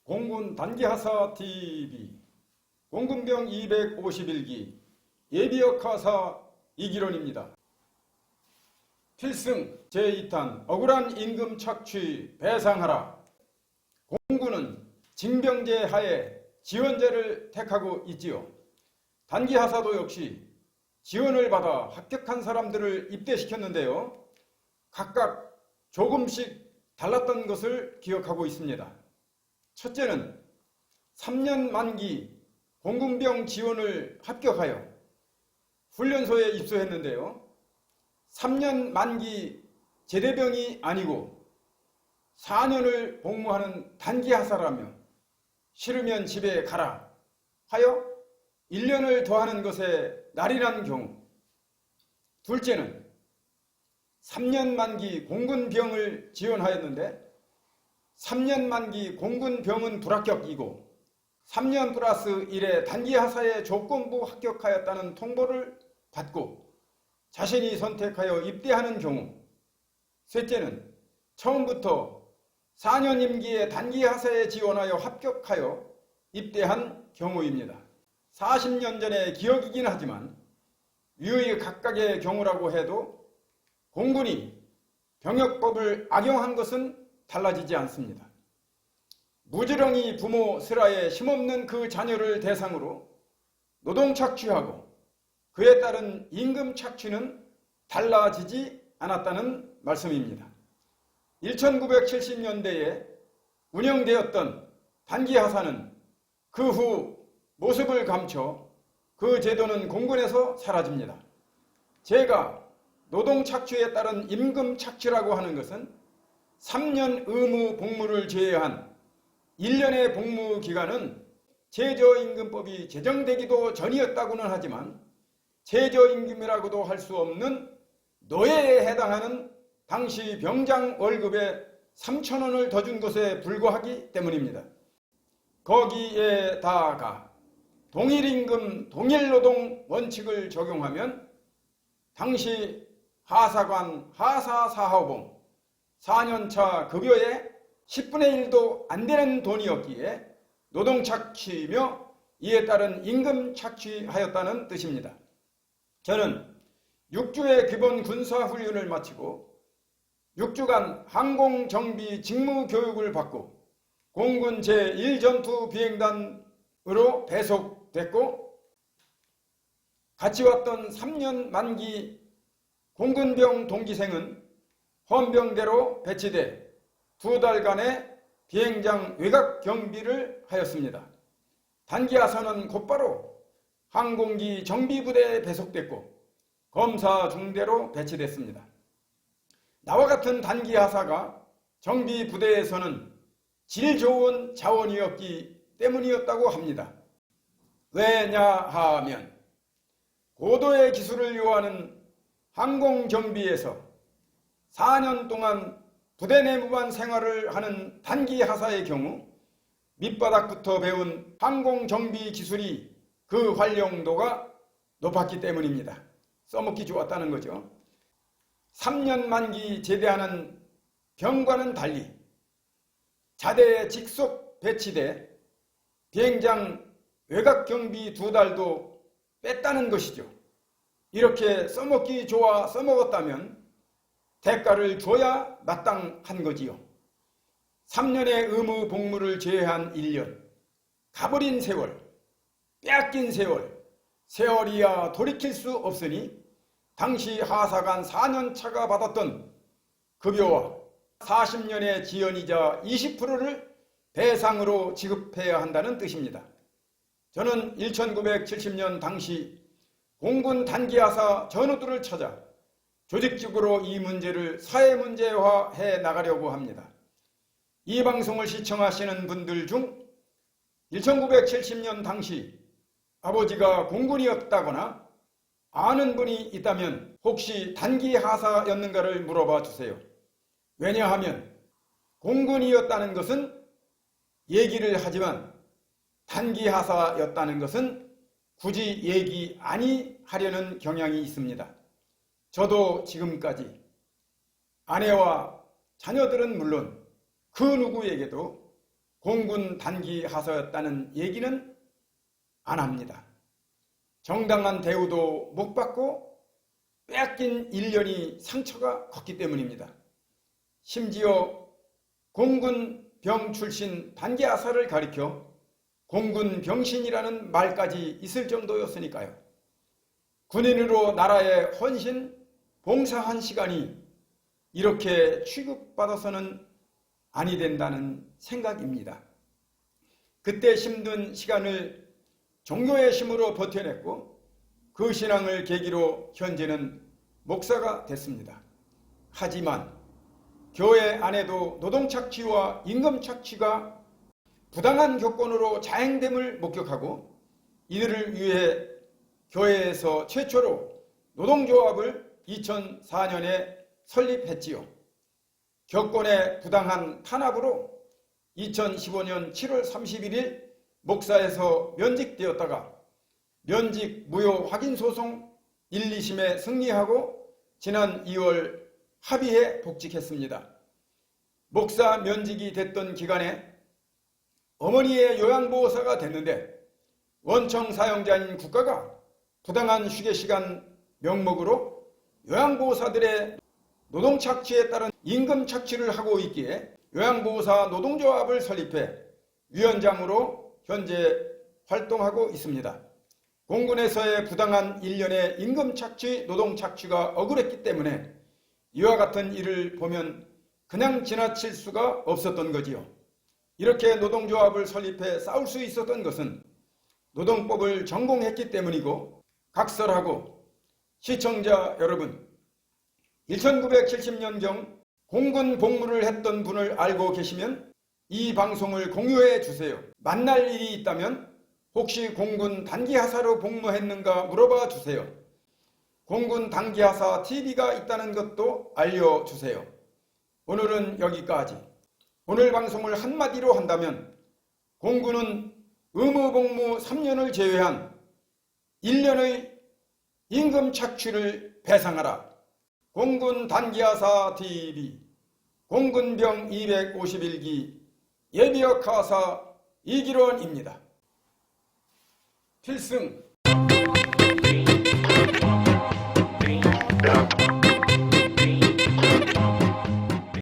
공군 단기하사 TV 공군병 251기 예비역하사 이기론입니다. 필승 제2탄 억울한 임금 착취 배상하라. 공군은 징병제 하에 지원제를 택하고 있지요. 단기하사도 역시 지원을 받아 합격한 사람들을 입대시켰는데요. 각각 조금씩 달랐던 것을 기억하고 있습니다. 첫째는 3년 만기 공군병 지원을 합격하여 훈련소에 입소했는데요. 3년 만기 제대병이 아니고 4년을 복무하는 단기하사라며 싫으면 집에 가라 하여 1년을 더하는 것에 날이 난 경우. 둘째는 3년 만기 공군병을 지원하였는데 3년 만기 공군병은 불합격이고 3년 플러스 1의 단기하사에 조건부 합격하였다는 통보를 받고 자신이 선택하여 입대하는 경우. 셋째는 처음부터 4년 임기의 단기하사에 지원하여 합격하여 입대한 경우입니다. 40년 전의 기억이긴 하지만 위의 각각의 경우라고 해도 공군이 병역법을 악용한 것은 달라지지 않습니다. 무지렁이 부모 슬하에 힘없는 그 자녀를 대상으로 노동 착취하고 그에 따른 임금 착취는 달라지지 않았다는 말씀입니다. 1970년대에 운영되었던 단기하사는 그 후 모습을 감춰 그 제도는 공군에서 사라집니다. 제가 노동 착취에 따른 임금 착취라고 하는 것은 3년 의무 복무를 제외한 1년의 복무 기간은 최저임금법이 제정되기도 전이었다고는 하지만 최저임금이라고도 할 수 없는 노예에 해당하는 당시 병장 월급에 3,000원을 더 준 것에 불과하기 때문입니다. 거기에다가 동일임금 동일노동 원칙을 적용하면 당시 하사관 하사사하봉 4년차 급여의 10분의 1도 안 되는 돈이었기에 노동 착취며 이에 따른 임금 착취하였다는 뜻입니다. 저는 6주의 기본 군사훈련을 마치고 6주간 항공정비 직무교육을 받고 공군 제1전투 비행단으로 배속됐고 같이 왔던 3년 만기 공군병 동기생은 헌병대로 배치돼 2달간의 비행장 외곽 경비를 하였습니다. 단기하사는 곧바로 항공기 정비부대에 배속됐고 검사 중대로 배치됐습니다. 나와 같은 단기하사가 정비부대에서는 질 좋은 자원이었기 때문이었다고 합니다. 왜냐하면 고도의 기술을 요하는 항공정비에서 4년 동안 부대 내무반 생활을 하는 단기하사의 경우 밑바닥부터 배운 항공정비 기술이 그 활용도가 높았기 때문입니다. 써먹기 좋았다는 거죠. 3년 만기 제대하는 병과는 달리 자대에 직속 배치돼 비행장 외곽경비 2달도 뺐다는 것이죠. 이렇게 써먹기 좋아 써먹었다면 대가를 줘야 마땅한 거지요. 3년의 의무 복무를 제외한 1년, 가버린 세월, 빼앗긴 세월, 세월이야 돌이킬 수 없으니 당시 하사관 4년차가 받았던 급여와 40년의 지연이자 20%를 배상으로 지급해야 한다는 뜻입니다. 저는 1970년 당시 공군 단기하사 전우들을 찾아 조직적으로 이 문제를 사회문제화해 나가려고 합니다. 이 방송을 시청하시는 분들 중 1970년 당시 아버지가 공군이었다거나 아는 분이 있다면 혹시 단기하사였는가를 물어봐 주세요. 왜냐하면 공군이었다는 것은 얘기를 하지만 단기하사였다는 것은 굳이 얘기 아니하려는 경향이 있습니다. 저도 지금까지 아내와 자녀들은 물론 그 누구에게도 공군 단기 하사였다는 얘기는 안 합니다. 정당한 대우도 못 받고 빼앗긴 1년이 상처가 컸기 때문입니다. 심지어 공군병 출신 단기 하사를 가리켜 공군병신이라는 말까지 있을 정도였으니까요. 군인으로 나라에 헌신, 봉사한 시간이 이렇게 취급받아서는 아니 된다는 생각입니다. 그때 힘든 시간을 종교의 힘으로 버텨냈고 그 신앙을 계기로 현재는 목사가 됐습니다. 하지만 교회 안에도 노동착취와 임금착취가 부당한 교권으로 자행됨을 목격하고 이들을 위해 교회에서 최초로 노동조합을 2004년에 설립했지요. 교권의 부당한 탄압으로 2015년 7월 31일 목사에서 면직되었다가 면직 무효 확인 소송 1, 2심에 승리하고 지난 2월 합의해 복직했습니다. 목사 면직이 됐던 기간에 어머니의 요양보호사가 됐는데 원청 사용자인 국가가 부당한 휴게시간 명목으로 요양보호사들의 노동착취에 따른 임금착취를 하고 있기에 요양보호사 노동조합을 설립해 위원장으로 현재 활동하고 있습니다. 공군에서의 부당한 일련의 임금착취, 노동착취가 억울했기 때문에 이와 같은 일을 보면 그냥 지나칠 수가 없었던 거지요. 이렇게 노동조합을 설립해 싸울 수 있었던 것은 노동법을 전공했기 때문이고 각설하고 시청자 여러분 1970년경 공군 복무를 했던 분을 알고 계시면 이 방송을 공유해 주세요. 만날 일이 있다면 혹시 공군 단기하사로 복무했는가 물어봐 주세요. 공군 단기하사 TV가 있다는 것도 알려주세요. 오늘은 여기까지. 오늘 방송을 한마디로 한다면 공군은 의무복무 3년을 제외한 1년의 임금 착취를 배상하라. 공군 단기하사 TV 공군병 251기 예비역 하사 이기론입니다. 필승